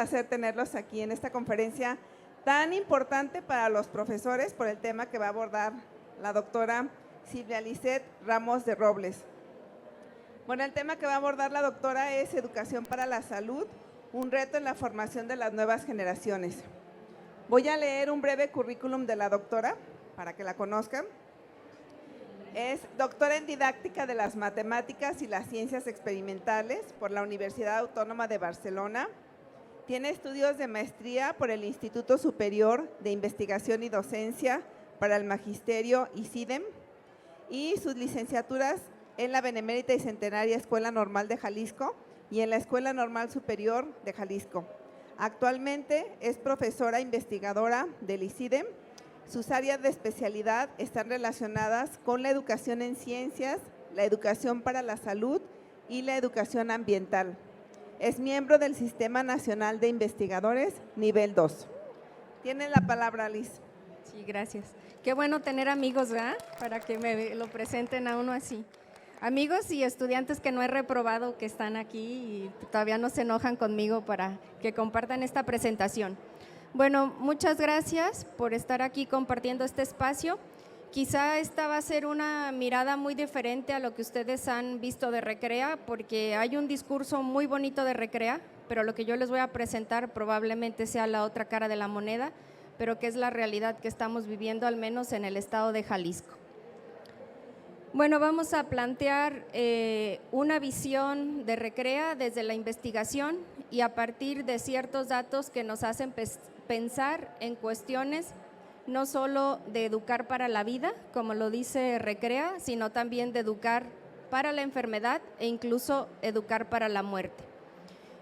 placer tenerlos aquí en esta conferencia tan importante para los profesores por el tema que va a abordar la doctora Silvia Lisset Ramos de Robles. Bueno, el tema que va a abordar la doctora es Educación para la Salud, un reto en la formación de las nuevas generaciones. Voy a leer un breve currículum de la doctora para que la conozcan. Es doctora en Didáctica de las Matemáticas y las Ciencias Experimentales por la Universidad Autónoma de Barcelona. Tiene estudios de maestría por el Instituto Superior de Investigación y Docencia para el Magisterio ICIDEM y sus licenciaturas en la Benemérita y Centenaria Escuela Normal de Jalisco y en la Escuela Normal Superior de Jalisco. Actualmente es profesora investigadora del ICIDEM. Sus áreas de especialidad están relacionadas con la educación en ciencias, la educación para la salud y la educación ambiental. Es miembro del Sistema Nacional de Investigadores Nivel 2. Tiene la palabra, Liz. Sí, gracias. Qué bueno tener amigos, ¿verdad? Para que me lo presenten a uno así. Amigos y estudiantes que no he reprobado que están aquí y todavía no se enojan conmigo para que compartan esta presentación. Bueno, muchas gracias por estar aquí compartiendo este espacio. Quizá esta va a ser una mirada muy diferente a lo que ustedes han visto de Recrea, porque hay un discurso muy bonito de Recrea, pero lo que yo les voy a presentar probablemente sea la otra cara de la moneda, pero que es la realidad que estamos viviendo, al menos en el estado de Jalisco. Bueno, vamos a plantear una visión de Recrea desde la investigación y a partir de ciertos datos que nos hacen pensar en cuestiones no solo de educar para la vida, como lo dice Recrea, sino también de educar para la enfermedad e incluso educar para la muerte.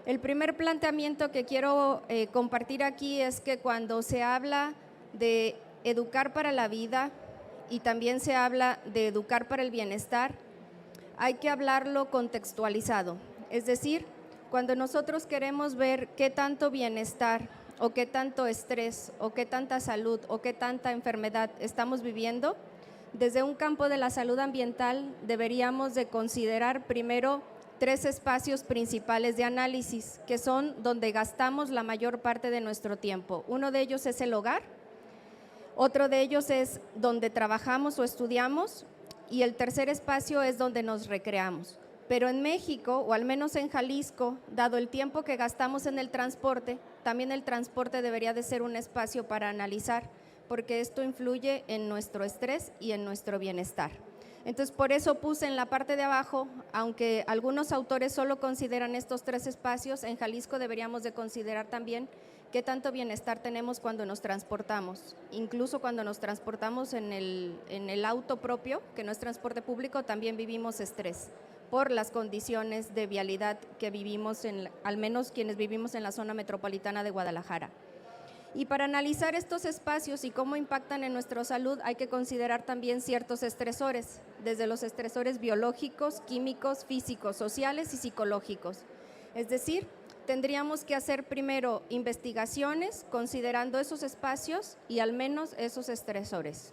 El primer planteamiento que quiero compartir aquí es que cuando se habla de educar para la vida y también se habla de educar para el bienestar, hay que hablarlo contextualizado. Es decir, cuando nosotros queremos ver qué tanto bienestar o qué tanto estrés o qué tanta salud o qué tanta enfermedad estamos viviendo, desde un campo de la salud ambiental deberíamos de considerar primero 3 espacios principales de análisis, que son donde gastamos la mayor parte de nuestro tiempo. Uno de ellos es el hogar, otro de ellos es donde trabajamos o estudiamos y el tercer espacio es donde nos recreamos. Pero en México, o al menos en Jalisco, dado el tiempo que gastamos en el transporte, también el transporte debería de ser un espacio para analizar, porque esto influye en nuestro estrés y en nuestro bienestar. Entonces, por eso puse en la parte de abajo, aunque algunos autores solo consideran estos 3 espacios, en Jalisco deberíamos de considerar también qué tanto bienestar tenemos cuando nos transportamos. Incluso cuando nos transportamos en el auto propio, que no es transporte público, también vivimos estrés por las condiciones de vialidad que vivimos, al menos quienes vivimos en la zona metropolitana de Guadalajara. Y para analizar estos espacios y cómo impactan en nuestra salud, hay que considerar también ciertos estresores, desde los estresores biológicos, químicos, físicos, sociales y psicológicos. Es decir, tendríamos que hacer primero investigaciones considerando esos espacios y al menos esos estresores.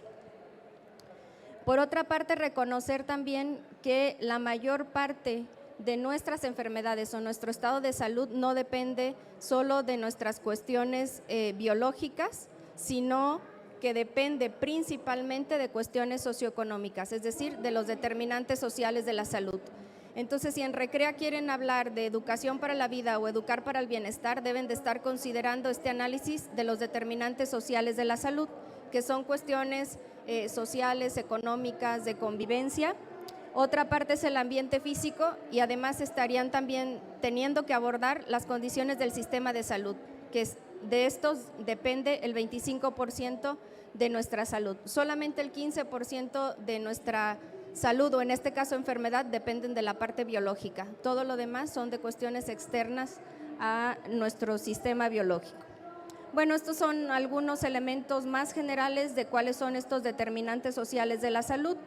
Por otra parte, reconocer también que la mayor parte de nuestras enfermedades o nuestro estado de salud no depende solo de nuestras cuestiones biológicas, sino que depende principalmente de cuestiones socioeconómicas, es decir, de los determinantes sociales de la salud. Entonces, si en Recrea quieren hablar de educación para la vida o educar para el bienestar, deben de estar considerando este análisis de los determinantes sociales de la salud, que son cuestiones sociales, económicas, de convivencia. Otra parte es el ambiente físico y además estarían también teniendo que abordar las condiciones del sistema de salud, que de estos depende el 25% de nuestra salud. Solamente el 15% de nuestra salud o en este caso enfermedad dependen de la parte biológica. Todo lo demás son de cuestiones externas a nuestro sistema biológico. Bueno, estos son algunos elementos más generales de cuáles son estos determinantes sociales de la salud,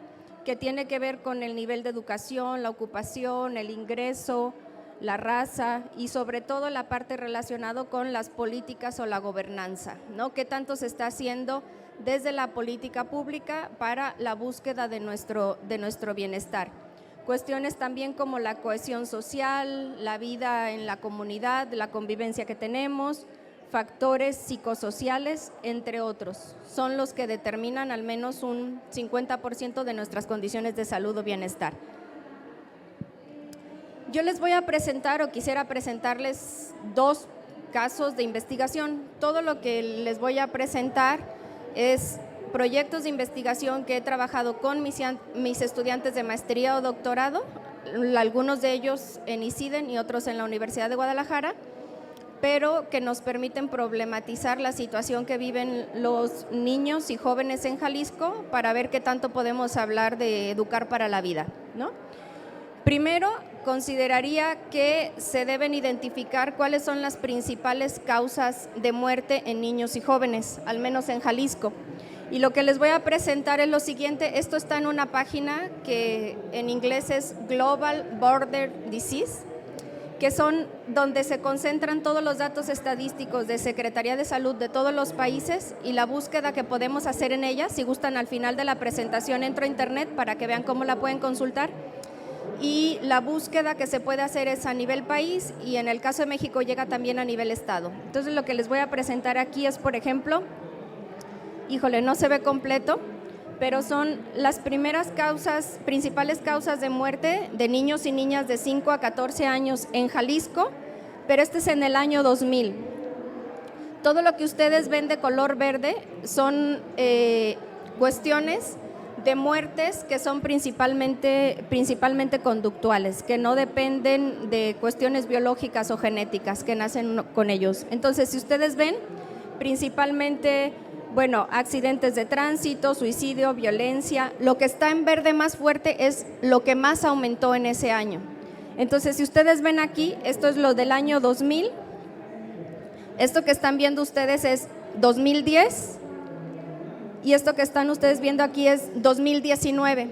que tiene que ver con el nivel de educación, la ocupación, el ingreso, la raza y sobre todo la parte relacionada con las políticas o la gobernanza, ¿no? ¿Qué tanto se está haciendo desde la política pública para la búsqueda de nuestro bienestar? cuestiones también como la cohesión social, la vida en la comunidad, la convivencia que tenemos, factores psicosociales, entre otros. Son los que determinan al menos un 50% de nuestras condiciones de salud o bienestar. Yo les voy a presentar o quisiera presentarles 2 casos de investigación. Todo lo que les voy a presentar es proyectos de investigación que he trabajado con mis estudiantes de maestría o doctorado, algunos de ellos en ICIDEN y otros en la Universidad de Guadalajara, pero que nos permiten problematizar la situación que viven los niños y jóvenes en Jalisco para ver qué tanto podemos hablar de educar para la vida, ¿no? Primero, consideraría que se deben identificar cuáles son las principales causas de muerte en niños y jóvenes, al menos en Jalisco. Y lo que les voy a presentar es lo siguiente. Esto está en una página que en inglés es Global Border Disease, que son donde se concentran todos los datos estadísticos de Secretaría de Salud de todos los países y la búsqueda que podemos hacer en ella. Si gustan, al final de la presentación entro a internet para que vean cómo la pueden consultar. Y la búsqueda que se puede hacer es a nivel país y en el caso de México llega también a nivel estado. Entonces lo que les voy a presentar aquí es, por ejemplo, híjole, no se ve completo, pero son las principales causas de muerte de niños y niñas de 5 a 14 años en Jalisco, pero este es en el año 2000. Todo lo que ustedes ven de color verde son cuestiones de muertes que son principalmente conductuales, que no dependen de cuestiones biológicas o genéticas que nacen con ellos. Entonces, si ustedes ven, principalmente, bueno, accidentes de tránsito, suicidio, violencia, lo que está en verde más fuerte es lo que más aumentó en ese año. Entonces, si ustedes ven aquí, esto es lo del año 2000, esto que están viendo ustedes es 2010, y esto que están ustedes viendo aquí es 2019.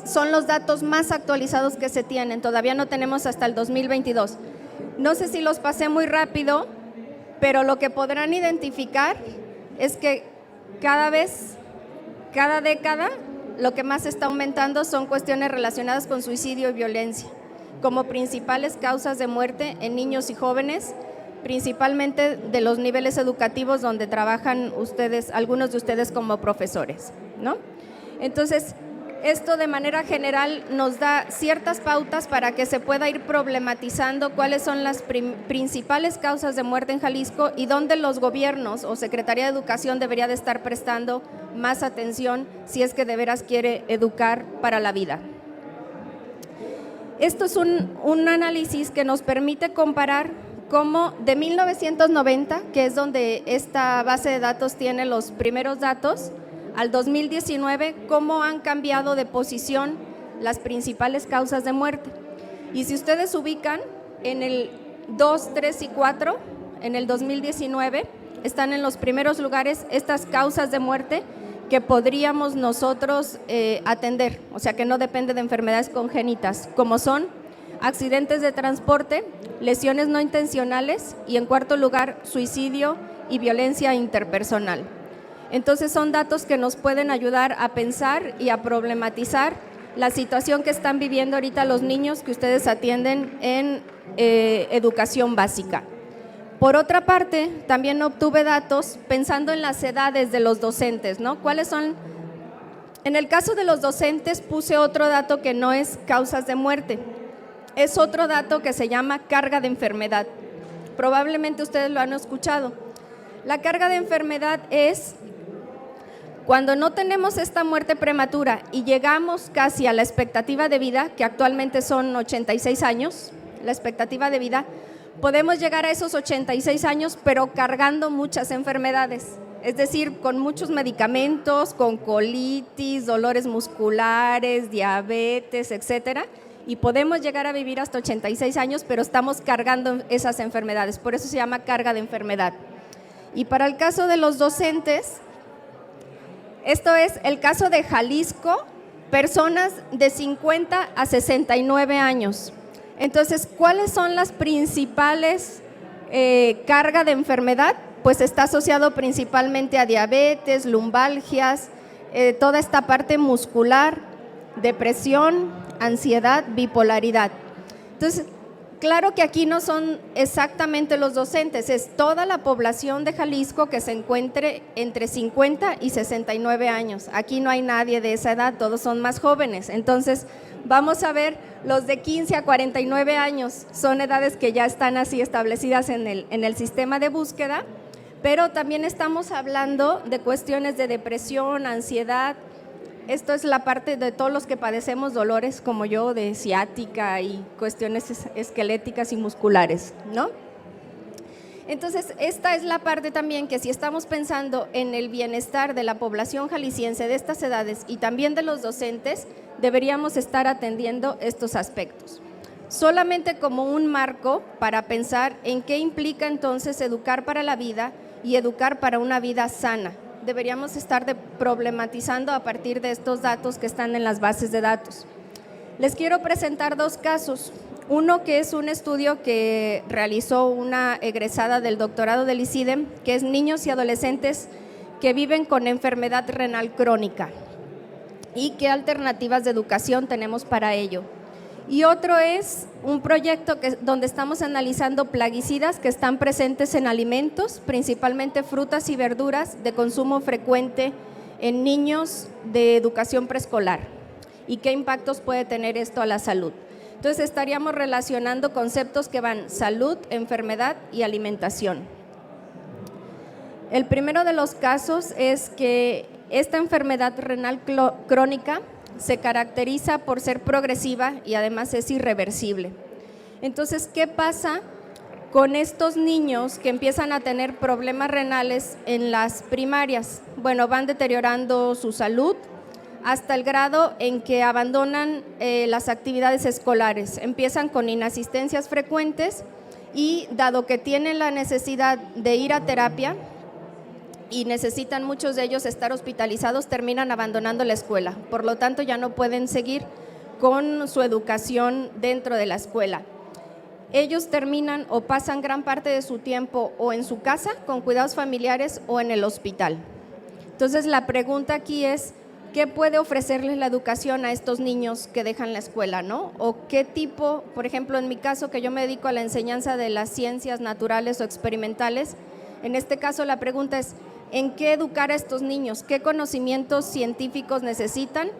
Son los datos más actualizados que se tienen, todavía no tenemos hasta el 2022. No sé si los pasé muy rápido, pero lo que podrán identificar es que cada década, lo que más está aumentando son cuestiones relacionadas con suicidio y violencia, como principales causas de muerte en niños y jóvenes, principalmente de los niveles educativos donde trabajan ustedes, algunos de ustedes como profesores, ¿no? Entonces, esto de manera general nos da ciertas pautas para que se pueda ir problematizando cuáles son las principales causas de muerte en Jalisco y dónde los gobiernos o Secretaría de Educación debería de estar prestando más atención si es que de veras quiere educar para la vida. Esto es un análisis que nos permite comparar cómo de 1990, que es donde esta base de datos tiene los primeros datos, al 2019, cómo han cambiado de posición las principales causas de muerte. Y si ustedes ubican en el 2, 3 y 4, en el 2019, están en los primeros lugares estas causas de muerte que podríamos nosotros atender, o sea que no depende de enfermedades congénitas, como son accidentes de transporte, lesiones no intencionales y en cuarto lugar, suicidio y violencia interpersonal. Entonces son datos que nos pueden ayudar a pensar y a problematizar la situación que están viviendo ahorita los niños que ustedes atienden en educación básica. Por otra parte, también obtuve datos pensando en las edades de los docentes, ¿no? ¿Cuáles son? En el caso de los docentes puse otro dato que no es causas de muerte, es otro dato que se llama carga de enfermedad. Probablemente ustedes lo han escuchado. La carga de enfermedad es cuando no tenemos esta muerte prematura y llegamos casi a la expectativa de vida, que actualmente son 86 años, la expectativa de vida, podemos llegar a esos 86 años, pero cargando muchas enfermedades, es decir, con muchos medicamentos, con colitis, dolores musculares, diabetes, etcétera, y podemos llegar a vivir hasta 86 años, pero estamos cargando esas enfermedades, por eso se llama carga de enfermedad. Y para el caso de los docentes, esto es el caso de Jalisco, personas de 50 a 69 años. Entonces, ¿cuáles son las principales carga de enfermedad? Pues está asociado principalmente a diabetes, lumbalgias, toda esta parte muscular, depresión, ansiedad, bipolaridad. Entonces, claro que aquí no son exactamente los docentes, es toda la población de Jalisco que se encuentre entre 50 y 69 años. Aquí no hay nadie de esa edad, todos son más jóvenes. Entonces, vamos a ver, los de 15 a 49 años son edades que ya están así establecidas en el sistema de búsqueda, pero también estamos hablando de cuestiones de depresión, ansiedad. Esto es la parte de todos los que padecemos dolores como yo, de ciática y cuestiones esqueléticas y musculares, ¿no? Entonces, esta es la parte también que si estamos pensando en el bienestar de la población jalisciense de estas edades y también de los docentes, deberíamos estar atendiendo estos aspectos. Solamente como un marco para pensar en qué implica entonces educar para la vida y educar para una vida sana. Deberíamos estar problematizando a partir de estos datos que están en las bases de datos. Les quiero presentar dos casos. Uno que es un estudio que realizó una egresada del doctorado del ICIDEM, que es niños y adolescentes que viven con enfermedad renal crónica y qué alternativas de educación tenemos para ello. Y otro es un proyecto donde estamos analizando plaguicidas que están presentes en alimentos, principalmente frutas y verduras de consumo frecuente en niños de educación preescolar y qué impactos puede tener esto a la salud. Entonces estaríamos relacionando conceptos que van salud, enfermedad y alimentación. El primero de los casos es que esta enfermedad renal crónica se caracteriza por ser progresiva y además es irreversible. Entonces, ¿qué pasa con estos niños que empiezan a tener problemas renales en las primarias? Bueno, van deteriorando su salud hasta el grado en que abandonan las actividades escolares, empiezan con inasistencias frecuentes y dado que tienen la necesidad de ir a terapia, y necesitan muchos de ellos estar hospitalizados, terminan abandonando la escuela. Por lo tanto, ya no pueden seguir con su educación dentro de la escuela. Ellos terminan o pasan gran parte de su tiempo o en su casa con cuidados familiares o en el hospital. Entonces, la pregunta aquí es, ¿qué puede ofrecerles la educación a estos niños que dejan la escuela, ¿no? O qué tipo, por ejemplo, en mi caso, que yo me dedico a la enseñanza de las ciencias naturales o experimentales, en este caso la pregunta es, ¿en qué educar a estos niños? ¿Qué conocimientos científicos necesitan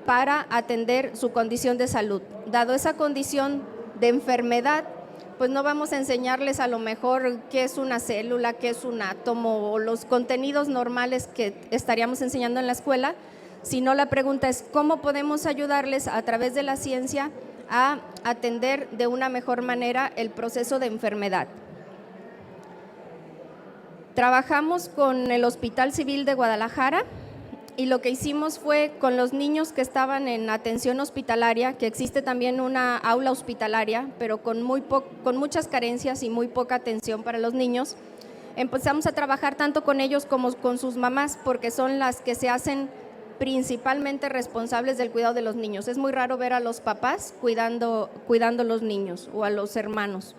para atender su condición de salud? Dado esa condición de enfermedad, pues no vamos a enseñarles a lo mejor qué es una célula, qué es un átomo o los contenidos normales que estaríamos enseñando en la escuela, sino la pregunta es cómo podemos ayudarles a través de la ciencia a atender de una mejor manera el proceso de enfermedad. Trabajamos con el Hospital Civil de Guadalajara y lo que hicimos fue con los niños que estaban en atención hospitalaria, que existe también una aula hospitalaria, pero con muchas carencias y muy poca atención para los niños, empezamos a trabajar tanto con ellos como con sus mamás, porque son las que se hacen principalmente responsables del cuidado de los niños. Es muy raro ver a los papás cuidando los niños o a los hermanos.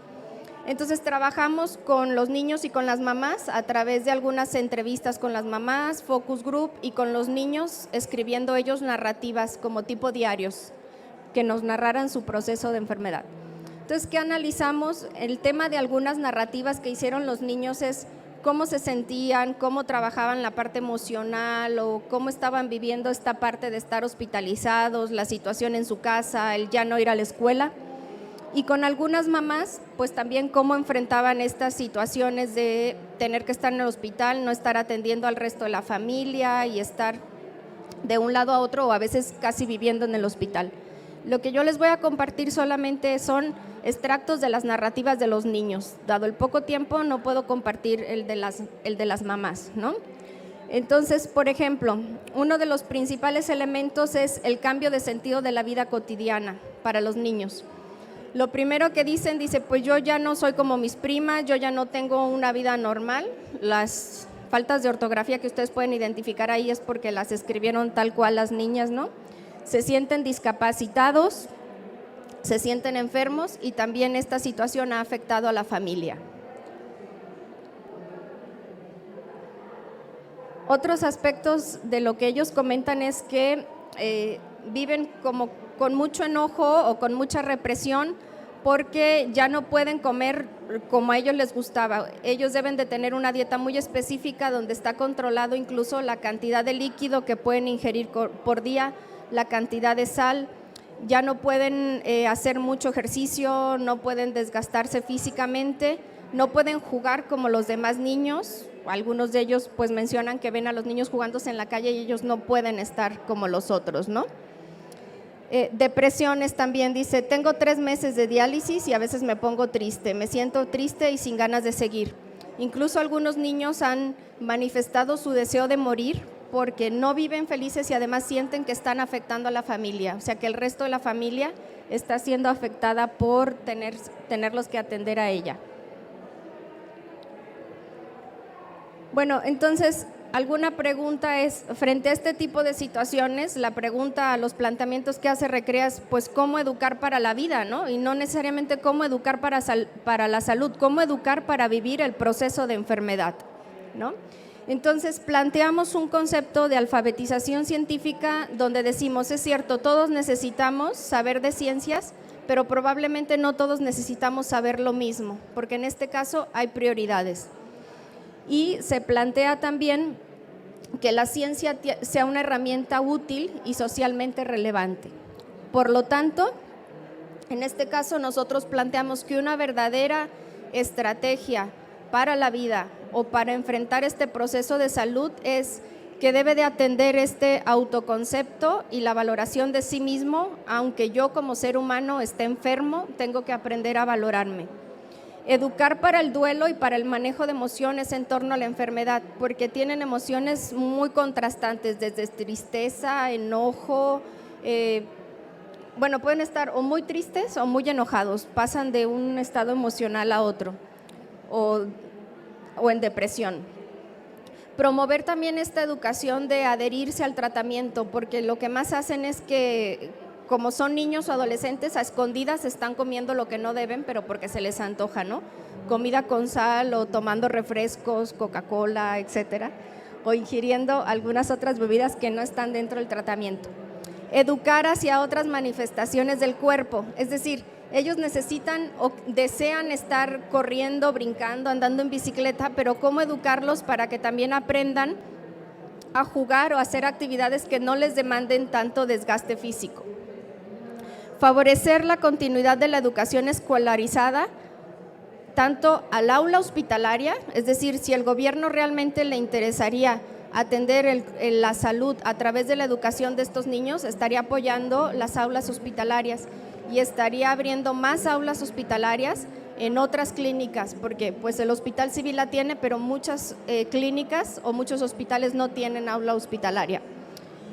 Entonces trabajamos con los niños y con las mamás a través de algunas entrevistas con las mamás, focus group y con los niños escribiendo ellos narrativas como tipo diarios que nos narraran su proceso de enfermedad. Entonces, ¿qué analizamos? El tema de algunas narrativas que hicieron los niños es cómo se sentían, cómo trabajaban la parte emocional o cómo estaban viviendo esta parte de estar hospitalizados, la situación en su casa, el ya no ir a la escuela. Y con algunas mamás, pues también cómo enfrentaban estas situaciones de tener que estar en el hospital, no estar atendiendo al resto de la familia y estar de un lado a otro o a veces casi viviendo en el hospital. Lo que yo les voy a compartir solamente son extractos de las narrativas de los niños. Dado el poco tiempo, no puedo compartir el de las mamás, ¿no? Entonces, por ejemplo, uno de los principales elementos es el cambio de sentido de la vida cotidiana para los niños. Lo primero que dice, pues yo ya no soy como mis primas, yo ya no tengo una vida normal. Las faltas de ortografía que ustedes pueden identificar ahí es porque las escribieron tal cual las niñas, ¿no? Se sienten discapacitados, se sienten enfermos y también esta situación ha afectado a la familia. Otros aspectos de lo que ellos comentan es que viven como con mucho enojo o con mucha represión porque ya no pueden comer como a ellos les gustaba. Ellos deben de tener una dieta muy específica donde está controlado incluso la cantidad de líquido que pueden ingerir por día, la cantidad de sal. Ya no pueden hacer mucho ejercicio, no pueden desgastarse físicamente, no pueden jugar como los demás niños. Algunos de ellos pues mencionan que ven a los niños jugándose en la calle y ellos no pueden estar como los otros, ¿no? Depresiones también, dice, tengo 3 meses de diálisis y a veces me pongo triste, me siento triste y sin ganas de seguir. Incluso algunos niños han manifestado su deseo de morir porque no viven felices y además sienten que están afectando a la familia, o sea que el resto de la familia está siendo afectada por tenerlos que atender a ella. Bueno, entonces, alguna pregunta es, frente a este tipo de situaciones, la pregunta a los planteamientos que hace Recrea es, pues, ¿cómo educar para la vida, no? Y no necesariamente cómo educar para la salud, cómo educar para vivir el proceso de enfermedad, ¿no? Entonces, planteamos un concepto de alfabetización científica donde decimos, es cierto, todos necesitamos saber de ciencias, pero probablemente no todos necesitamos saber lo mismo, porque en este caso hay prioridades. Y se plantea también que la ciencia sea una herramienta útil y socialmente relevante. Por lo tanto, en este caso nosotros planteamos que una verdadera estrategia para la vida o para enfrentar este proceso de salud es que debe de atender este autoconcepto y la valoración de sí mismo, aunque yo como ser humano esté enfermo, tengo que aprender a valorarme. Educar para el duelo y para el manejo de emociones en torno a la enfermedad, porque tienen emociones muy contrastantes, desde tristeza, enojo, bueno, pueden estar o muy tristes o muy enojados, pasan de un estado emocional a otro, o en depresión. Promover también esta educación de adherirse al tratamiento, porque lo que más hacen es que, como son niños o adolescentes, a escondidas están comiendo lo que no deben, pero porque se les antoja, ¿no? Comida con sal o tomando refrescos, Coca-Cola, etcétera, o ingiriendo algunas otras bebidas que no están dentro del tratamiento. Educar hacia otras manifestaciones del cuerpo, es decir, ellos necesitan o desean estar corriendo, brincando, andando en bicicleta, pero ¿cómo educarlos para que también aprendan a jugar o a hacer actividades que no les demanden tanto desgaste físico? Favorecer la continuidad de la educación escolarizada tanto al aula hospitalaria, es decir, si el gobierno realmente le interesaría atender la salud a través de la educación de estos niños, estaría apoyando las aulas hospitalarias y estaría abriendo más aulas hospitalarias en otras clínicas, porque pues el Hospital Civil la tiene, pero muchas clínicas o muchos hospitales no tienen aula hospitalaria.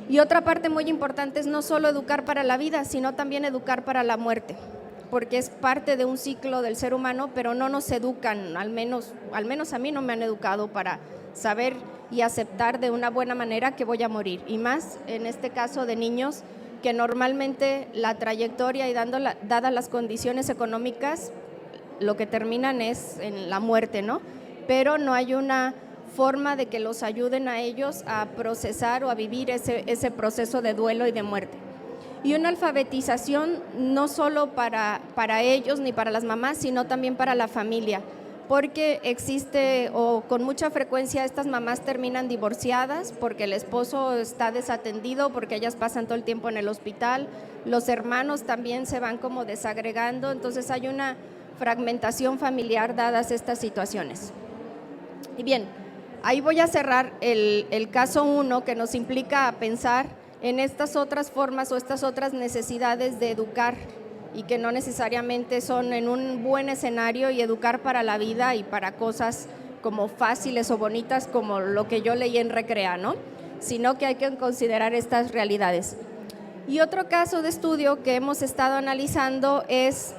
Y otra parte muy importante es no solo educar para la vida, sino también educar para la muerte, porque es parte de un ciclo del ser humano, pero no nos educan, al menos a mí no me han educado para saber y aceptar de una buena manera que voy a morir, y más en este caso de niños que normalmente la trayectoria y dadas las condiciones económicas, lo que terminan es en la muerte, ¿no? Pero no hay una forma de que los ayuden a ellos a procesar o a vivir ese proceso de duelo y de muerte. Y una alfabetización no solo para ellos ni para las mamás, sino también para la familia, porque existe o con mucha frecuencia estas mamás terminan divorciadas porque el esposo está desatendido, porque ellas pasan todo el tiempo en el hospital, los hermanos también se van como desagregando, entonces hay una fragmentación familiar dadas estas situaciones. Y bien, ahí voy a cerrar el caso 1 que nos implica a pensar en estas otras formas o estas otras necesidades de educar y que no necesariamente son en un buen escenario y educar para la vida y para cosas como fáciles o bonitas como lo que yo leí en Recrea, ¿no? Sino que hay que considerar estas realidades. Y otro caso de estudio que hemos estado analizando es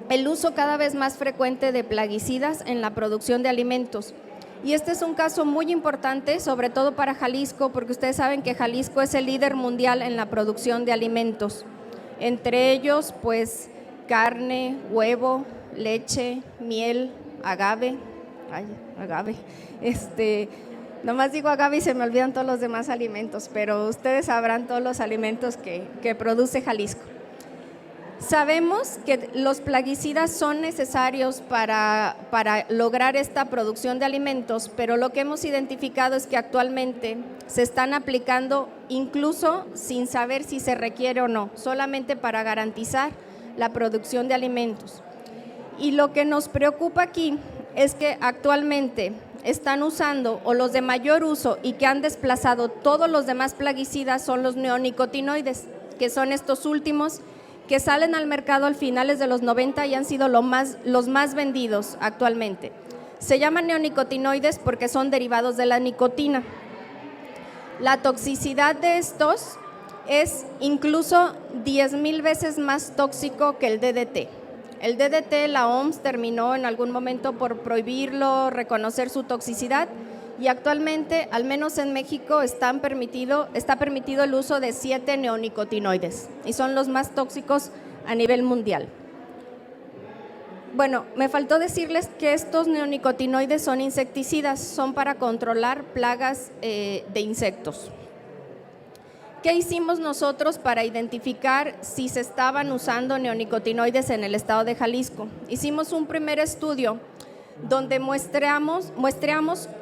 el uso cada vez más frecuente de plaguicidas en la producción de alimentos. Y este es un caso muy importante, sobre todo para Jalisco, porque ustedes saben que Jalisco es el líder mundial en la producción de alimentos. Entre ellos, pues, carne, huevo, leche, miel, agave, Nomás digo agave y se me olvidan todos los demás alimentos, pero ustedes sabrán todos los alimentos que produce Jalisco. Sabemos que los plaguicidas son necesarios para lograr esta producción de alimentos, pero lo que hemos identificado es que actualmente se están aplicando incluso sin saber si se requiere o no, solamente para garantizar la producción de alimentos. Y lo que nos preocupa aquí es que actualmente están usando, o los de mayor uso y que han desplazado todos los demás plaguicidas, son los neonicotinoides, que son estos últimos que salen al mercado al finales de los 90 y han sido los más vendidos actualmente. Se llaman neonicotinoides porque son derivados de la nicotina. La toxicidad de estos es incluso 10,000 veces más tóxico que el DDT. El DDT, la OMS terminó en algún momento por prohibirlo, reconocer su toxicidad, y actualmente, al menos en México, está permitido el uso de 7 neonicotinoides y son los más tóxicos a nivel mundial. Bueno, me faltó decirles que estos neonicotinoides son insecticidas, son para controlar plagas de insectos. ¿Qué hicimos nosotros para identificar si se estaban usando neonicotinoides en el estado de Jalisco? Hicimos un primer estudio donde muestreamos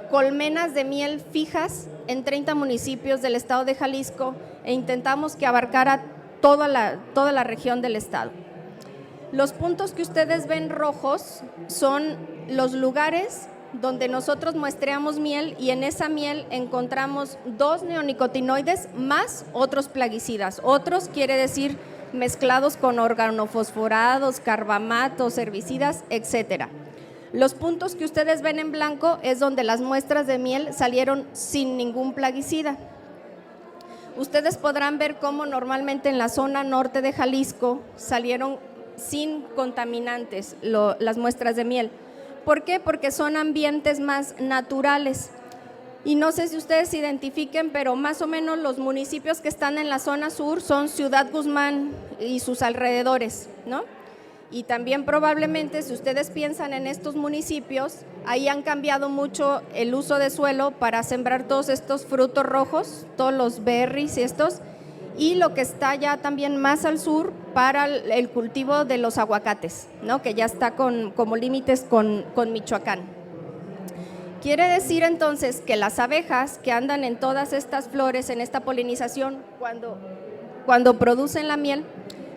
colmenas de miel fijas en 30 municipios del estado de Jalisco e intentamos que abarcara toda la región del estado. Los puntos que ustedes ven rojos son los lugares donde nosotros muestreamos miel y en esa miel encontramos 2 neonicotinoides más otros plaguicidas. Otros quiere decir mezclados con organofosforados, carbamatos, herbicidas, etcétera. Los puntos que ustedes ven en blanco es donde las muestras de miel salieron sin ningún plaguicida. Ustedes podrán ver cómo normalmente en la zona norte de Jalisco salieron sin contaminantes las muestras de miel. ¿Por qué? Porque son ambientes más naturales. Y no sé si ustedes identifiquen, pero más o menos los municipios que están en la zona sur son Ciudad Guzmán y sus alrededores, ¿no? Y también probablemente si ustedes piensan en estos municipios, ahí han cambiado mucho el uso de suelo para sembrar todos estos frutos rojos, todos los berries y estos, y lo que está ya también más al sur para el cultivo de los aguacates, ¿no? Que ya está como límites con Michoacán. Quiere decir entonces que las abejas que andan en todas estas flores, en esta polinización, cuando producen la miel,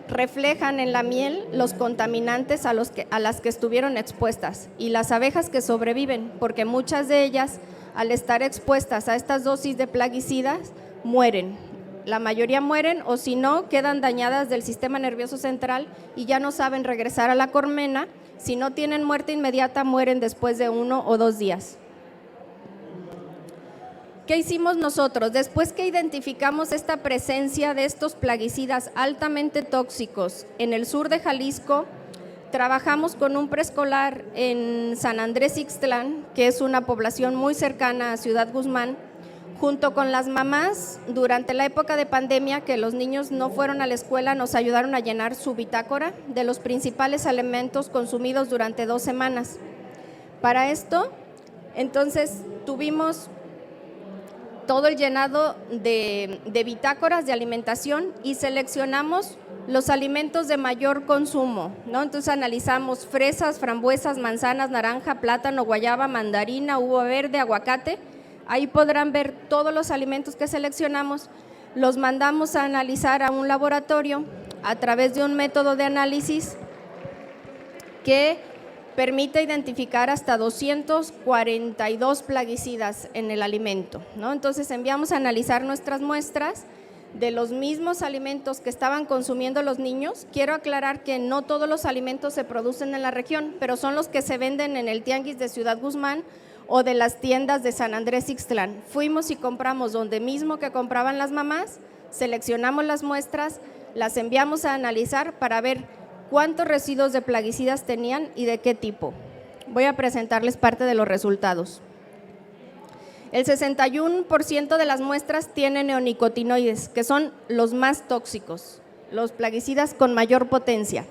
reflejan en la miel los contaminantes a las que estuvieron expuestas, y las abejas que sobreviven, porque muchas de ellas al estar expuestas a estas dosis de plaguicidas mueren. La mayoría mueren o si no quedan dañadas del sistema nervioso central y ya no saben regresar a la colmena. Si no tienen muerte inmediata, mueren después de 1 o 2 días. ¿Qué hicimos nosotros? Después que identificamos esta presencia de estos plaguicidas altamente tóxicos en el sur de Jalisco, trabajamos con un preescolar en San Andrés Ixtlán, que es una población muy cercana a Ciudad Guzmán, junto con las mamás. Durante la época de pandemia, que los niños no fueron a la escuela, nos ayudaron a llenar su bitácora de los principales alimentos consumidos durante 2 semanas. Para esto, entonces, tuvimos todo el llenado de bitácoras de alimentación y seleccionamos los alimentos de mayor consumo, ¿no? Entonces analizamos fresas, frambuesas, manzanas, naranja, plátano, guayaba, mandarina, uva verde, aguacate. Ahí podrán ver todos los alimentos que seleccionamos. Los mandamos a analizar a un laboratorio a través de un método de análisis que permite identificar hasta 242 plaguicidas en el alimento, ¿no? Entonces enviamos a analizar nuestras muestras de los mismos alimentos que estaban consumiendo los niños. Quiero aclarar que no todos los alimentos se producen en la región, pero son los que se venden en el tianguis de Ciudad Guzmán o de las tiendas de San Andrés Ixtlán. Fuimos y compramos donde mismo que compraban las mamás, seleccionamos las muestras, las enviamos a analizar para ver cuántos residuos de plaguicidas tenían y de qué tipo. Voy a presentarles parte de los resultados. El 61% de las muestras tienen neonicotinoides, que son los más tóxicos, los plaguicidas con mayor potencia.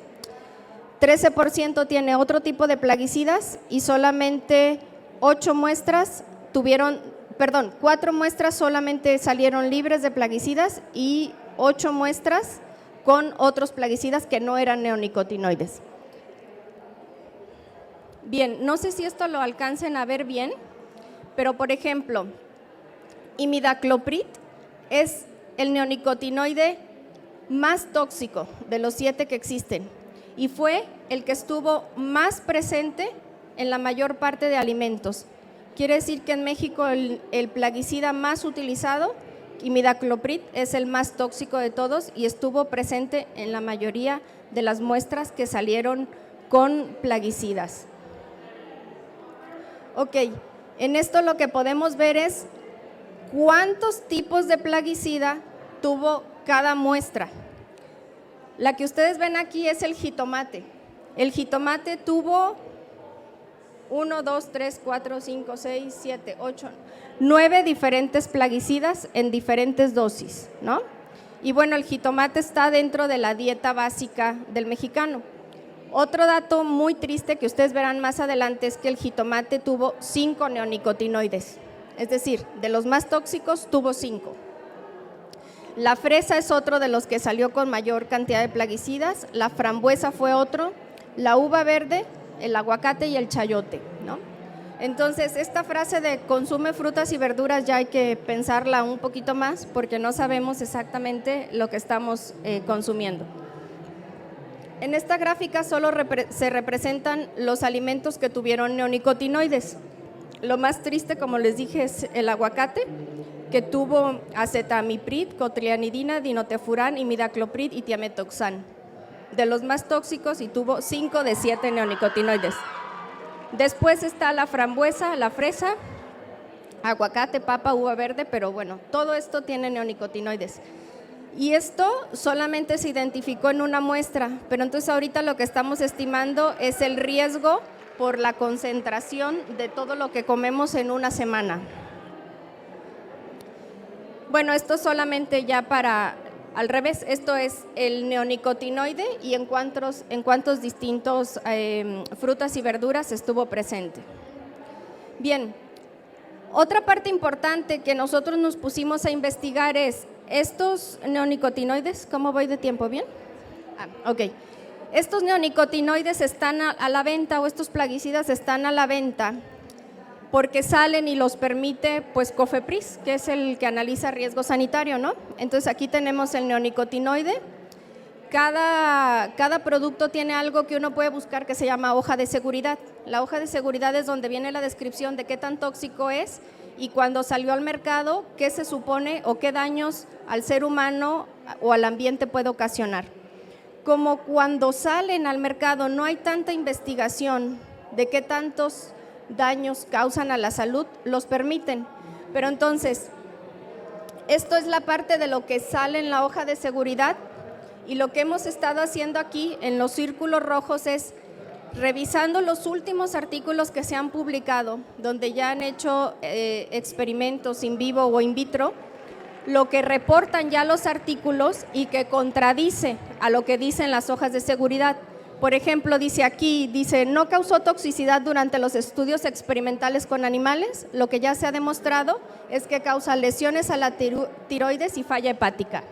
13% tiene otro tipo de plaguicidas y solamente 8 muestras tuvieron 4 muestras solamente salieron libres de plaguicidas y 8 muestras con otros plaguicidas que no eran neonicotinoides. Bien, no sé si esto lo alcancen a ver bien, pero por ejemplo, imidacloprid es el neonicotinoide más tóxico de los 7 que existen y fue el que estuvo más presente en la mayor parte de alimentos. Quiere decir que en México el plaguicida más utilizado, imidacloprid, es el más tóxico de todos y estuvo presente en la mayoría de las muestras que salieron con plaguicidas. Ok, en esto lo que podemos ver es cuántos tipos de plaguicida tuvo cada muestra. La que ustedes ven aquí es el jitomate. El jitomate tuvo 1, 2, 3, 4, 5, 6, 7, 8, 9 diferentes plaguicidas en diferentes dosis, ¿no? Y bueno, el jitomate está dentro de la dieta básica del mexicano. Otro dato muy triste que ustedes verán más adelante es que el jitomate tuvo 5 neonicotinoides, es decir, de los más tóxicos tuvo 5. La fresa es otro de los que salió con mayor cantidad de plaguicidas, la frambuesa fue otro, la uva verde, el aguacate y el chayote, ¿no? Entonces, esta frase de consume frutas y verduras ya hay que pensarla un poquito más porque no sabemos exactamente lo que estamos consumiendo. En esta gráfica solo se representan los alimentos que tuvieron neonicotinoides. Lo más triste, como les dije, es el aguacate, que tuvo acetamiprid, cotrianidina, dinotefurán, imidacloprid y tiametoxan. De los más tóxicos y tuvo 5 de 7 neonicotinoides. Después está la frambuesa, la fresa, aguacate, papa, uva verde, pero bueno, todo esto tiene neonicotinoides. Y esto solamente se identificó en una muestra, pero entonces ahorita lo que estamos estimando es el riesgo por la concentración de todo lo que comemos en una semana. Bueno, esto solamente ya para, al revés, esto es el neonicotinoide y en cuántos distintos frutas y verduras estuvo presente. Bien, otra parte importante que nosotros nos pusimos a investigar es estos neonicotinoides. ¿Cómo voy de tiempo? ¿Bien? Ok. Estos neonicotinoides están a la venta o estos plaguicidas están a la venta porque salen y los permite pues COFEPRIS, que es el que analiza riesgo sanitario, ¿no? Entonces aquí tenemos el neonicotinoide. Cada producto tiene algo que uno puede buscar que se llama hoja de seguridad. La hoja de seguridad es donde viene la descripción de qué tan tóxico es y cuando salió al mercado, qué se supone o qué daños al ser humano o al ambiente puede ocasionar. Como cuando salen al mercado no hay tanta investigación de qué tantos daños causan a la salud, los permiten. Pero entonces, esto es la parte de lo que sale en la hoja de seguridad y lo que hemos estado haciendo aquí en los círculos rojos es revisando los últimos artículos que se han publicado, donde ya han hecho experimentos in vivo o in vitro, lo que reportan ya los artículos y que contradice a lo que dicen las hojas de seguridad. Por ejemplo, dice aquí, no causó toxicidad durante los estudios experimentales con animales, lo que ya se ha demostrado es que causa lesiones a la tiroides y falla hepática.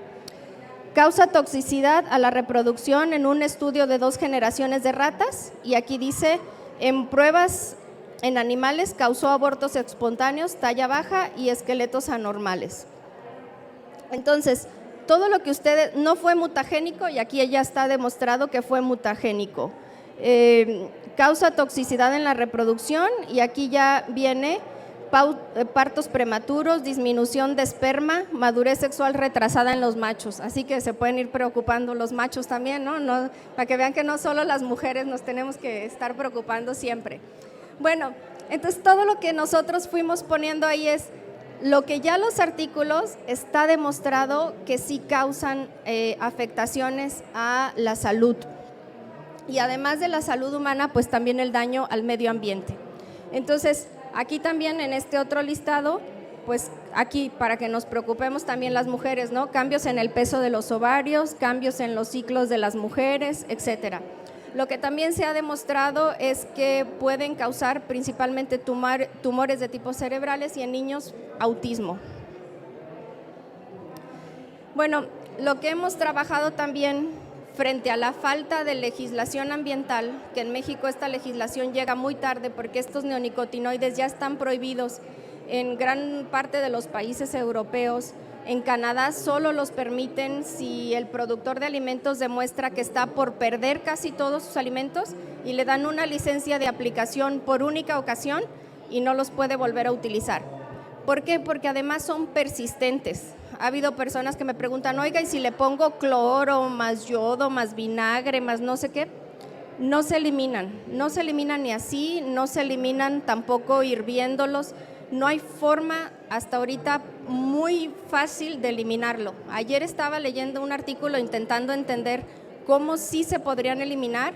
Causa toxicidad a la reproducción en un estudio de 2 generaciones de ratas y aquí dice, en pruebas en animales causó abortos espontáneos, talla baja y esqueletos anormales. Entonces, todo lo que ustedes, no fue mutagénico y aquí ya está demostrado que fue mutagénico. Causa toxicidad en la reproducción y aquí ya viene partos prematuros, disminución de esperma, madurez sexual retrasada en los machos. Así que se pueden ir preocupando los machos también, ¿no? Para que vean que no solo las mujeres nos tenemos que estar preocupando siempre. Bueno, entonces todo lo que nosotros fuimos poniendo ahí es lo que ya los artículos está demostrado que sí causan afectaciones a la salud. Y además de la salud humana, pues también el daño al medio ambiente. Entonces, aquí también en este otro listado, pues aquí para que nos preocupemos también las mujeres, ¿no? Cambios en el peso de los ovarios, cambios en los ciclos de las mujeres, etcétera. Lo que también se ha demostrado es que pueden causar principalmente tumores de tipo cerebrales y en niños autismo. Bueno, lo que hemos trabajado también frente a la falta de legislación ambiental, que en México esta legislación llega muy tarde porque estos neonicotinoides ya están prohibidos en gran parte de los países europeos. En Canadá solo los permiten si el productor de alimentos demuestra que está por perder casi todos sus alimentos y le dan una licencia de aplicación por única ocasión y no los puede volver a utilizar. ¿Por qué? Porque además son persistentes. Ha habido personas que me preguntan, oiga, ¿y si le pongo cloro, más yodo, más vinagre, más no sé qué? No se eliminan ni así, no se eliminan tampoco hirviéndolos. No hay forma hasta ahorita muy fácil de eliminarlo. Ayer estaba leyendo un artículo intentando entender cómo sí se podrían eliminar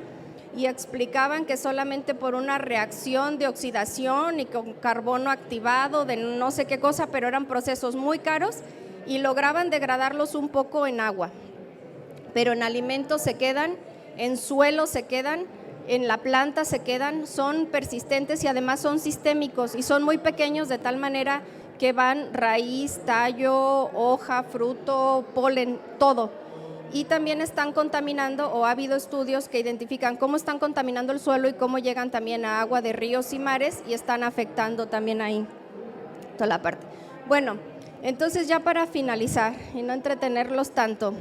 y explicaban que solamente por una reacción de oxidación y con carbono activado de no sé qué cosa, pero eran procesos muy caros y lograban degradarlos un poco en agua. Pero en alimentos se quedan, en suelo se quedan, en la planta se quedan, son persistentes y además son sistémicos y son muy pequeños de tal manera que van raíz, tallo, hoja, fruto, polen, todo. Y también están contaminando, o ha habido estudios que identifican cómo están contaminando el suelo y cómo llegan también a agua de ríos y mares y están afectando también ahí toda la parte. Bueno, entonces ya para finalizar y no entretenerlos tanto,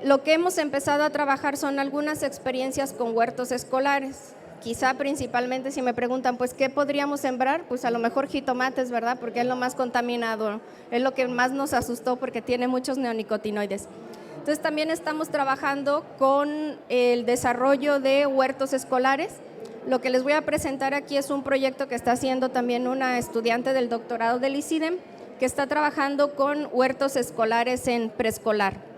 lo que hemos empezado a trabajar son algunas experiencias con huertos escolares. Quizá principalmente si me preguntan, pues, ¿qué podríamos sembrar? Pues a lo mejor jitomates, ¿verdad? Porque es lo más contaminado, es lo que más nos asustó porque tiene muchos neonicotinoides. Entonces también estamos trabajando con el desarrollo de huertos escolares. Lo que les voy a presentar aquí es un proyecto que está haciendo también una estudiante del doctorado del ICIDEM, que está trabajando con huertos escolares en preescolar.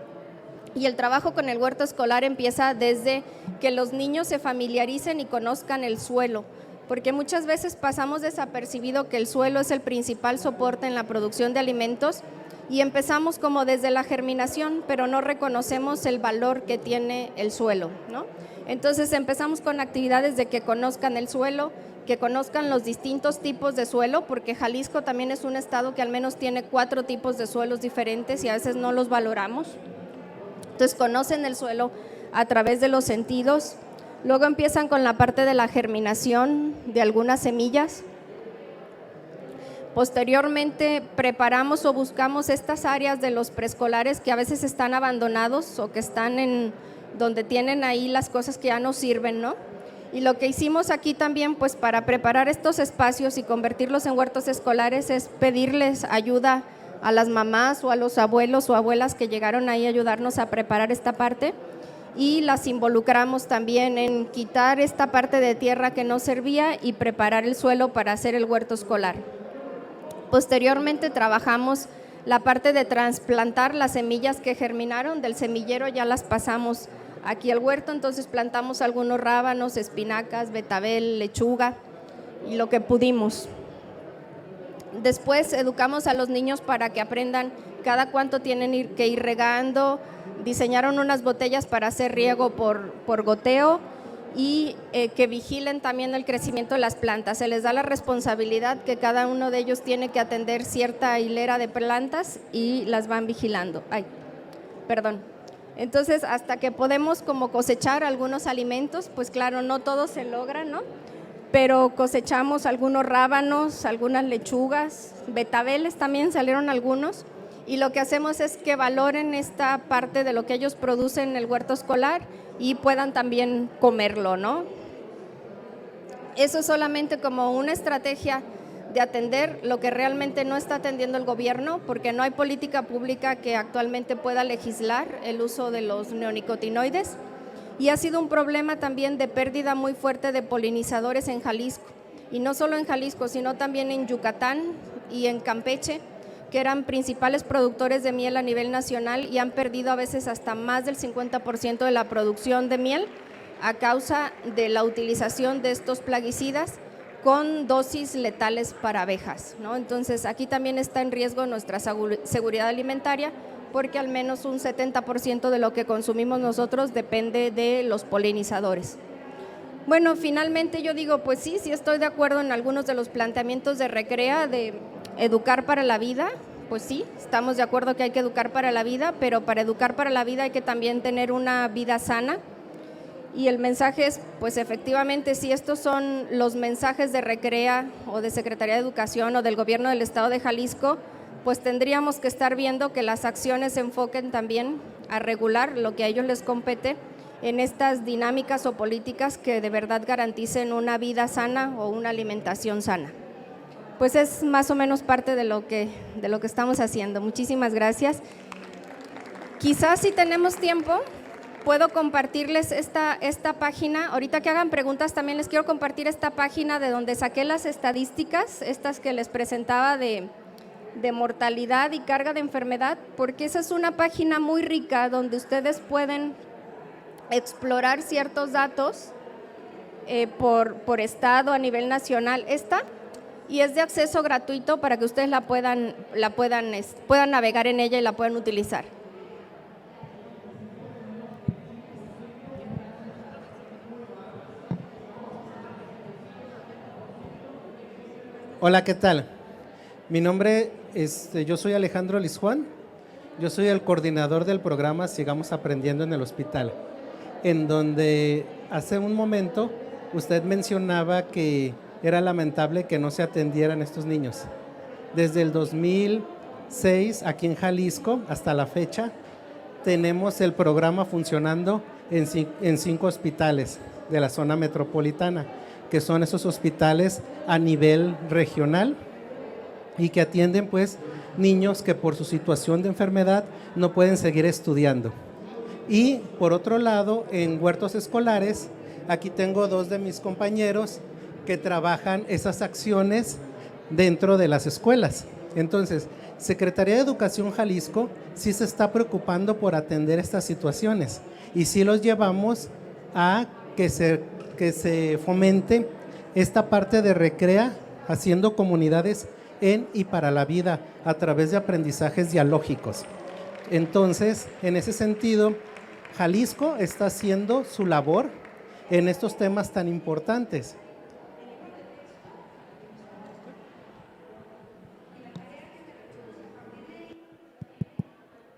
Y el trabajo con el huerto escolar empieza desde que los niños se familiaricen y conozcan el suelo, porque muchas veces pasamos desapercibido que el suelo es el principal soporte en la producción de alimentos y empezamos como desde la germinación, pero no reconocemos el valor que tiene el suelo, ¿no? Entonces empezamos con actividades de que conozcan el suelo, que conozcan los distintos tipos de suelo, porque Jalisco también es un estado que al menos tiene 4 tipos de suelos diferentes y a veces no los valoramos. Entonces conocen el suelo a través de los sentidos. Luego empiezan con la parte de la germinación de algunas semillas. Posteriormente preparamos o buscamos estas áreas de los preescolares que a veces están abandonados o que están en donde tienen ahí las cosas que ya no sirven, ¿no? Y lo que hicimos aquí también, pues para preparar estos espacios y convertirlos en huertos escolares es pedirles ayuda a las mamás o a los abuelos o abuelas que llegaron ahí a ayudarnos a preparar esta parte y las involucramos también en quitar esta parte de tierra que no servía y preparar el suelo para hacer el huerto escolar. Posteriormente trabajamos la parte de trasplantar las semillas que germinaron, del semillero ya las pasamos aquí al huerto, entonces plantamos algunos rábanos, espinacas, betabel, lechuga y lo que pudimos. Después educamos a los niños para que aprendan cada cuánto tienen que ir regando, diseñaron unas botellas para hacer riego por goteo y que vigilen también el crecimiento de las plantas. Se les da la responsabilidad que cada uno de ellos tiene que atender cierta hilera de plantas y las van vigilando. Entonces, hasta que podemos como cosechar algunos alimentos, pues claro, no todo se logra, ¿no? Pero cosechamos algunos rábanos, algunas lechugas, betabeles también salieron algunos, y lo que hacemos es que valoren esta parte de lo que ellos producen en el huerto escolar y puedan también comerlo, ¿no? Eso es solamente como una estrategia de atender lo que realmente no está atendiendo el gobierno, porque no hay política pública que actualmente pueda legislar el uso de los neonicotinoides. Y ha sido un problema también de pérdida muy fuerte de polinizadores en Jalisco, y no solo en Jalisco, sino también en Yucatán y en Campeche, que eran principales productores de miel a nivel nacional y han perdido a veces hasta más del 50% de la producción de miel a causa de la utilización de estos plaguicidas con dosis letales para abejas, ¿no? Entonces aquí también está en riesgo nuestra seguridad alimentaria, porque al menos un 70% de lo que consumimos nosotros depende de los polinizadores. Bueno, finalmente yo digo, pues sí estoy de acuerdo en algunos de los planteamientos de Recrea, de educar para la vida. Pues sí, estamos de acuerdo que hay que educar para la vida, pero para educar para la vida hay que también tener una vida sana. Y el mensaje es, pues efectivamente, si estos son los mensajes de Recrea o de Secretaría de Educación o del Gobierno del Estado de Jalisco, pues tendríamos que estar viendo que las acciones se enfoquen también a regular lo que a ellos les compete en estas dinámicas o políticas que de verdad garanticen una vida sana o una alimentación sana. Pues es más o menos parte de lo que estamos haciendo. Muchísimas gracias. Quizás si tenemos tiempo, puedo compartirles esta página. Ahorita que hagan preguntas también les quiero compartir esta página de donde saqué las estadísticas, estas que les presentaba de mortalidad y carga de enfermedad, porque esa es una página muy rica donde ustedes pueden explorar ciertos datos por estado a nivel nacional. Y es de acceso gratuito para que ustedes puedan navegar en ella y la puedan utilizar. Hola, ¿qué tal? Mi nombre yo soy Alejandro Lisjuan, yo soy el coordinador del programa Sigamos Aprendiendo en el Hospital, en donde hace un momento usted mencionaba que era lamentable que no se atendieran estos niños. Desde el 2006, aquí en Jalisco, hasta la fecha, tenemos el programa funcionando en 5 hospitales de la zona metropolitana, que son esos hospitales a nivel regional y que atienden pues niños que por su situación de enfermedad no pueden seguir estudiando. Y por otro lado, en huertos escolares, aquí tengo 2 de mis compañeros que trabajan esas acciones dentro de las escuelas. Entonces, Secretaría de Educación Jalisco sí se está preocupando por atender estas situaciones y sí los llevamos a que se fomente esta parte de Recrea, haciendo comunidades en y para la vida a través de aprendizajes dialógicos. Entonces, en ese sentido, Jalisco está haciendo su labor en estos temas tan importantes.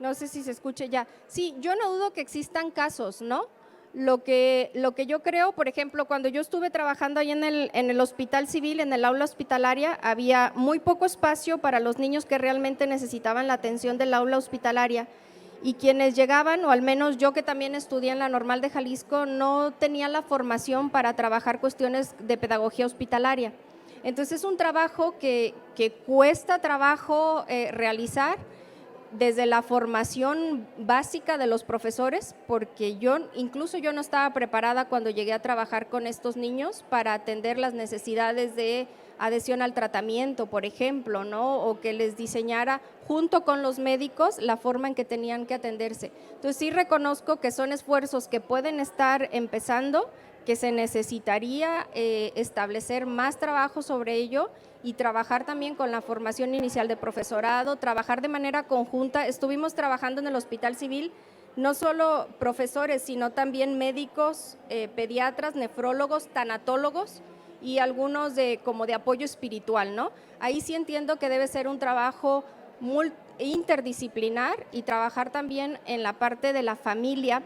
No sé si se escuche ya. Sí, yo no dudo que existan casos, ¿no? Lo que yo creo, por ejemplo, cuando yo estuve trabajando ahí en el hospital civil, en el aula hospitalaria, había muy poco espacio para los niños que realmente necesitaban la atención del aula hospitalaria y quienes llegaban, o al menos yo que también estudié en la Normal de Jalisco, no tenía la formación para trabajar cuestiones de pedagogía hospitalaria. Entonces es un trabajo que cuesta trabajo realizar, desde la formación básica de los profesores, porque incluso yo no estaba preparada cuando llegué a trabajar con estos niños para atender las necesidades de adhesión al tratamiento, por ejemplo, ¿no? O que les diseñara junto con los médicos la forma en que tenían que atenderse. Entonces sí reconozco que son esfuerzos que pueden estar empezando, que se necesitaría establecer más trabajo sobre ello y trabajar también con la formación inicial de profesorado, trabajar de manera conjunta. Estuvimos trabajando en el Hospital Civil, no solo profesores, sino también médicos, pediatras, nefrólogos, tanatólogos y algunos como de apoyo espiritual, ¿no? Ahí sí entiendo que debe ser un trabajo interdisciplinar y trabajar también en la parte de la familia,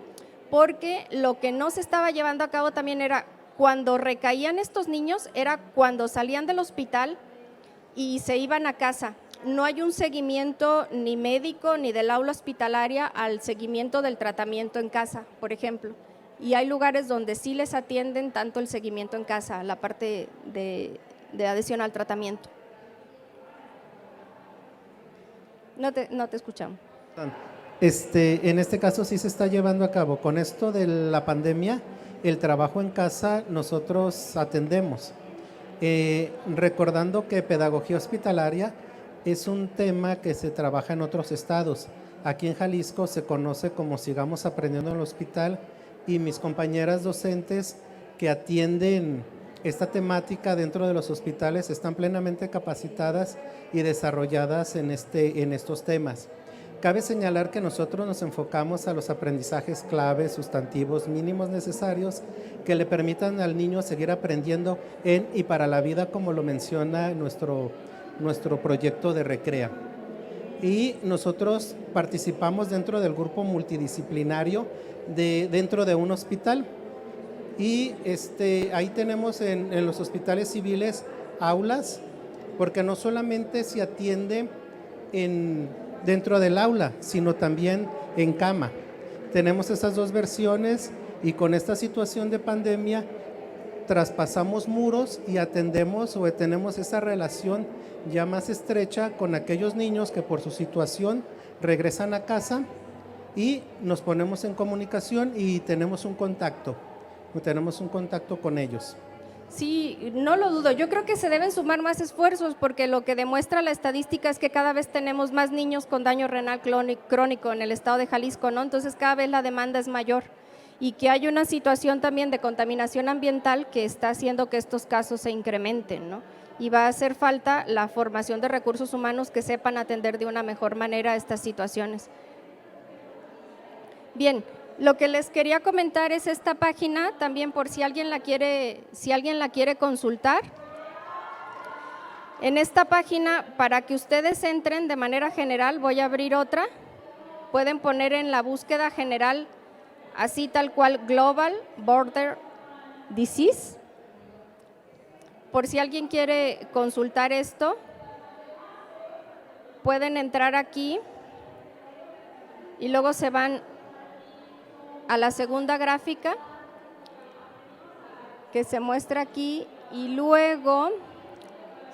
porque lo que no se estaba llevando a cabo también era cuando recaían estos niños, era cuando salían del hospital y se iban a casa. No hay un seguimiento ni médico ni del aula hospitalaria al seguimiento del tratamiento en casa, por ejemplo. Y hay lugares donde sí les atienden tanto el seguimiento en casa, la parte de adhesión al tratamiento. No te escuchamos. En este caso sí se está llevando a cabo. Con esto de la pandemia, el trabajo en casa nosotros atendemos. Recordando que pedagogía hospitalaria es un tema que se trabaja en otros estados. Aquí en Jalisco se conoce como Sigamos Aprendiendo en el Hospital y mis compañeras docentes que atienden esta temática dentro de los hospitales están plenamente capacitadas y desarrolladas en estos temas. Cabe señalar que nosotros nos enfocamos a los aprendizajes claves, sustantivos, mínimos necesarios que le permitan al niño seguir aprendiendo en y para la vida, como lo menciona nuestro proyecto de Recrea. Y nosotros participamos dentro del grupo multidisciplinario dentro de un hospital. Y ahí tenemos en los hospitales civiles aulas, porque no solamente se atiende dentro del aula, sino también en cama. Tenemos esas dos versiones y con esta situación de pandemia traspasamos muros y atendemos o tenemos esa relación ya más estrecha con aquellos niños que por su situación regresan a casa y nos ponemos en comunicación y tenemos un contacto con ellos. Sí, no lo dudo. Yo creo que se deben sumar más esfuerzos porque lo que demuestra la estadística es que cada vez tenemos más niños con daño renal crónico en el estado de Jalisco, ¿no? Entonces cada vez la demanda es mayor y que hay una situación también de contaminación ambiental que está haciendo que estos casos se incrementen, ¿no? Y va a hacer falta la formación de recursos humanos que sepan atender de una mejor manera estas situaciones. Bien. Lo que les quería comentar es esta página, también por si alguien la quiere consultar. En esta página, para que ustedes entren de manera general, voy a abrir otra. Pueden poner en la búsqueda general, así tal cual, Global Border Disease. Por si alguien quiere consultar esto, pueden entrar aquí y luego se van a la segunda gráfica que se muestra aquí y luego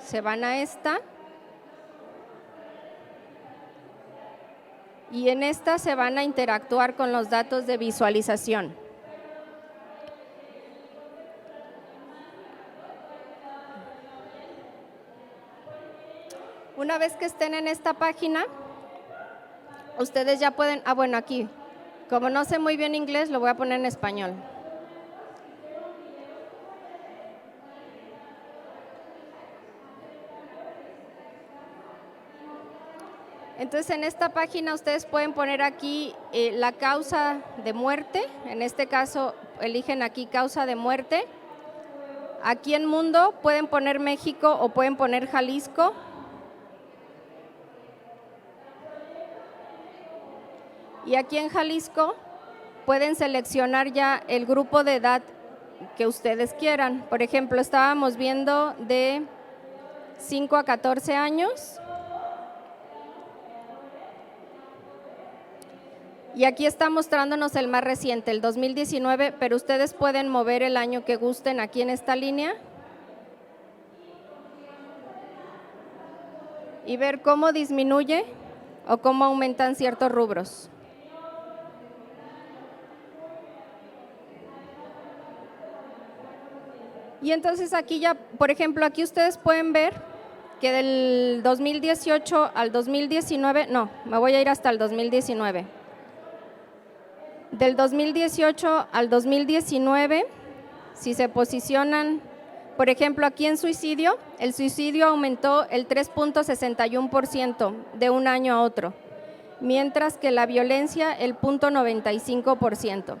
se van a esta y en esta se van a interactuar con los datos de visualización. Una vez que estén en esta página, ustedes ya pueden, bueno, aquí. Como no sé muy bien inglés, lo voy a poner en español. Entonces, en esta página ustedes pueden poner aquí la causa de muerte. En este caso, eligen aquí causa de muerte. Aquí en mundo pueden poner México o pueden poner Jalisco. Y aquí en Jalisco pueden seleccionar ya el grupo de edad que ustedes quieran. Por ejemplo, estábamos viendo de 5 a 14 años. Y aquí está mostrándonos el más reciente, el 2019, pero ustedes pueden mover el año que gusten aquí en esta línea y ver cómo disminuye o cómo aumentan ciertos rubros. Y entonces aquí ya, por ejemplo, aquí ustedes pueden ver que del 2018 al 2019, no, me voy a ir hasta el 2019. Del 2018 al 2019, si se posicionan, por ejemplo, aquí en suicidio, el suicidio aumentó el 3.61% de un año a otro, mientras que la violencia el 0.95%.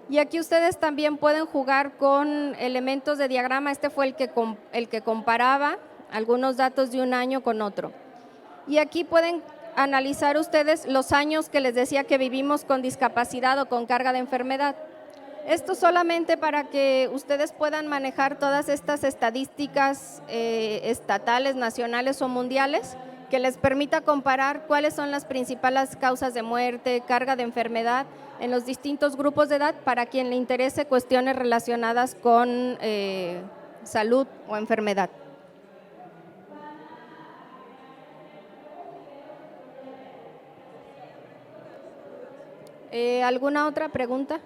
Y aquí ustedes también pueden jugar con elementos de diagrama. Este fue el que comparaba algunos datos de un año con otro. Y aquí pueden analizar ustedes los años que les decía que vivimos con discapacidad o con carga de enfermedad. Esto solamente para que ustedes puedan manejar todas estas estadísticas estatales, nacionales o mundiales que les permita comparar cuáles son las principales causas de muerte, carga de enfermedad en los distintos grupos de edad para quien le interese cuestiones relacionadas con salud o enfermedad. ¿Alguna otra pregunta?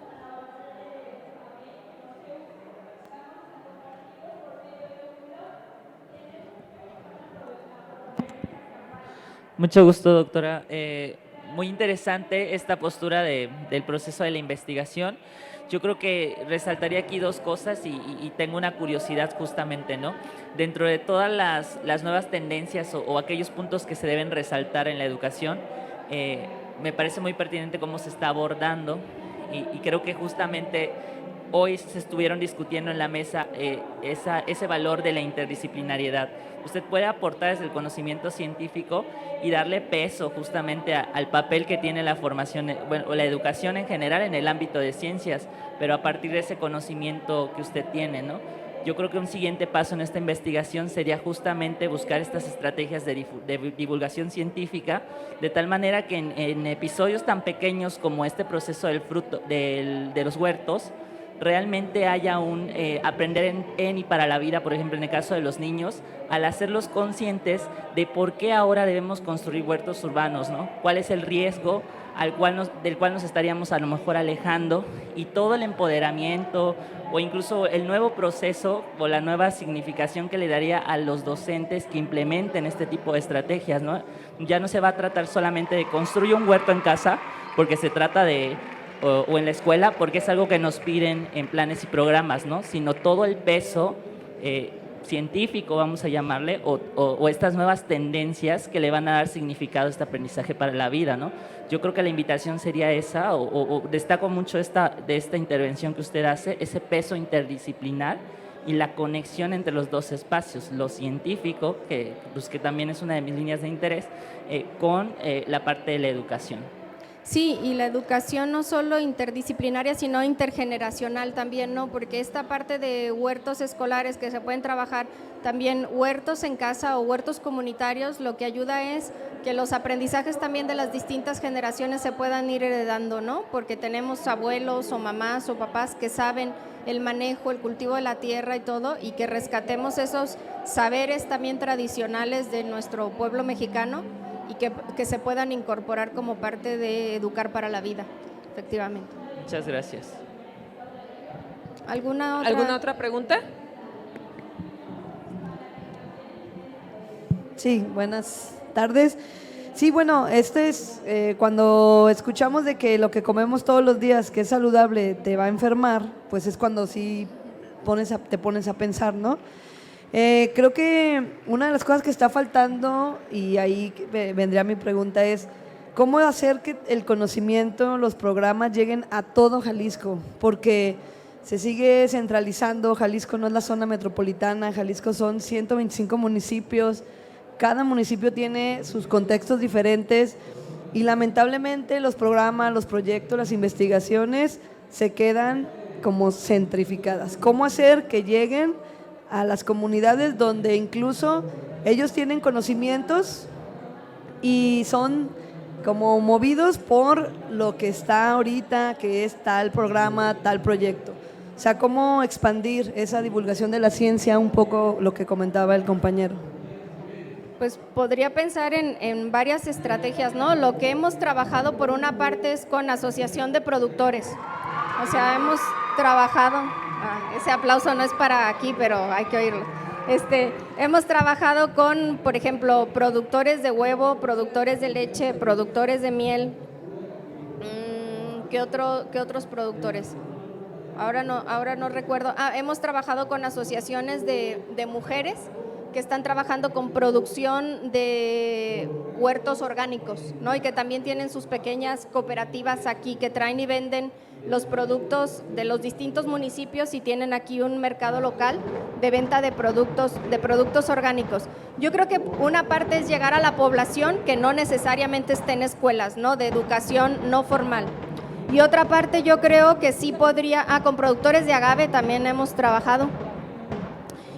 Mucho gusto, doctora. Muy interesante esta postura del proceso de la investigación. Yo creo que resaltaría aquí dos cosas y tengo una curiosidad justamente, ¿no? Dentro de todas las nuevas tendencias o aquellos puntos que se deben resaltar en la educación, Me parece muy pertinente cómo se está abordando y creo que justamente hoy se estuvieron discutiendo en la mesa ese valor de la interdisciplinariedad. Usted puede aportar desde el conocimiento científico y darle peso justamente al papel que tiene la formación, bueno, o la educación en general en el ámbito de ciencias, pero a partir de ese conocimiento que usted tiene, ¿no? Yo creo que un siguiente paso en esta investigación sería justamente buscar estas estrategias de divulgación científica, de tal manera que en episodios tan pequeños como este proceso del fruto, de los huertos, realmente haya un aprender en y para la vida, por ejemplo, en el caso de los niños, al hacerlos conscientes de por qué ahora debemos construir huertos urbanos, ¿no? ¿Cuál es el riesgo del cual nos estaríamos a lo mejor alejando? Y todo el empoderamiento o incluso el nuevo proceso o la nueva significación que le daría a los docentes que implementen este tipo de estrategias, ¿no? Ya no se va a tratar solamente de construir un huerto en casa, porque se trata de o en la escuela, porque es algo que nos piden en planes y programas, ¿no? Sino todo el peso científico, vamos a llamarle, o estas nuevas tendencias que le van a dar significado a este aprendizaje para la vida, ¿no? Yo creo que la invitación sería esa, o destaco mucho de esta intervención que usted hace, ese peso interdisciplinar y la conexión entre los dos espacios, lo científico, que también es una de mis líneas de interés, con la parte de la educación. Sí, y la educación no solo interdisciplinaria, sino intergeneracional también, ¿no? Porque esta parte de huertos escolares que se pueden trabajar, también huertos en casa o huertos comunitarios, lo que ayuda es que los aprendizajes también de las distintas generaciones se puedan ir heredando, ¿no? Porque tenemos abuelos o mamás o papás que saben el manejo, el cultivo de la tierra y todo, y que rescatemos esos saberes también tradicionales de nuestro pueblo mexicano, y que se puedan incorporar como parte de educar para la vida, efectivamente. Muchas gracias. ¿Alguna otra pregunta? Sí, buenas tardes. Sí, bueno, es cuando escuchamos de que lo que comemos todos los días, que es saludable, te va a enfermar, pues es cuando sí te pones a pensar, ¿no? Creo que una de las cosas que está faltando, y ahí vendría mi pregunta, es cómo hacer que el conocimiento, los programas lleguen a todo Jalisco, porque se sigue centralizando. Jalisco no es la zona metropolitana, Jalisco son 125 municipios, cada municipio tiene sus contextos diferentes y lamentablemente los programas, los proyectos, las investigaciones se quedan como centrificadas. ¿Cómo hacer que lleguen a las comunidades donde incluso ellos tienen conocimientos y son como movidos por lo que está ahorita, que es tal programa, tal proyecto? O sea, ¿cómo expandir esa divulgación de la ciencia? Un poco lo que comentaba el compañero. Pues podría pensar en varias estrategias, ¿no? Lo que hemos trabajado por una parte es con asociación de productores. O sea, hemos trabajado, ese aplauso no es para aquí, pero hay que oírlo. Hemos trabajado con, por ejemplo, productores de huevo, productores de leche, productores de miel. ¿Qué otros productores? Ahora no recuerdo. Hemos trabajado con asociaciones de mujeres que están trabajando con producción de huertos orgánicos, ¿no? Y que también tienen sus pequeñas cooperativas aquí, que traen y venden los productos de los distintos municipios y tienen aquí un mercado local de venta de productos orgánicos. Yo creo que una parte es llegar a la población que no necesariamente esté en escuelas, ¿no? De educación no formal. Y otra parte yo creo que sí podría, con productores de agave también hemos trabajado.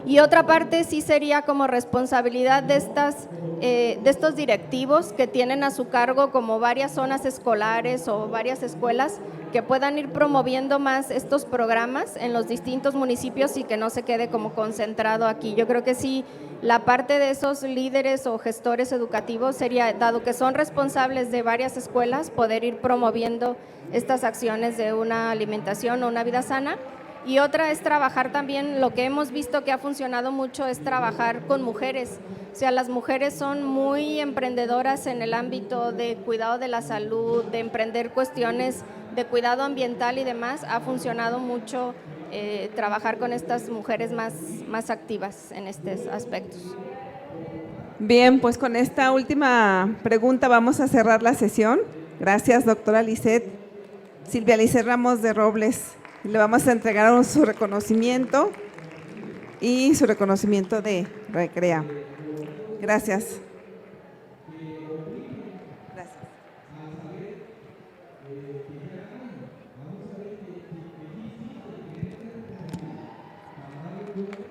Y otra parte sí sería como responsabilidad de estos directivos que tienen a su cargo como varias zonas escolares o varias escuelas, que puedan ir promoviendo más estos programas en los distintos municipios y que no se quede como concentrado aquí. Yo creo que sí, la parte de esos líderes o gestores educativos sería, dado que son responsables de varias escuelas, poder ir promoviendo estas acciones de una alimentación o una vida sana. Y otra es trabajar también, lo que hemos visto que ha funcionado mucho es trabajar con mujeres. O sea, las mujeres son muy emprendedoras en el ámbito de cuidado de la salud, de emprender cuestiones de cuidado ambiental y demás. Ha funcionado mucho trabajar con estas mujeres más activas en estos aspectos. Bien, pues con esta última pregunta vamos a cerrar la sesión. Gracias, doctora Silvia Lisset Ramos de Robles. Le vamos a entregar su reconocimiento y su reconocimiento de Recrea. Gracias. Gracias.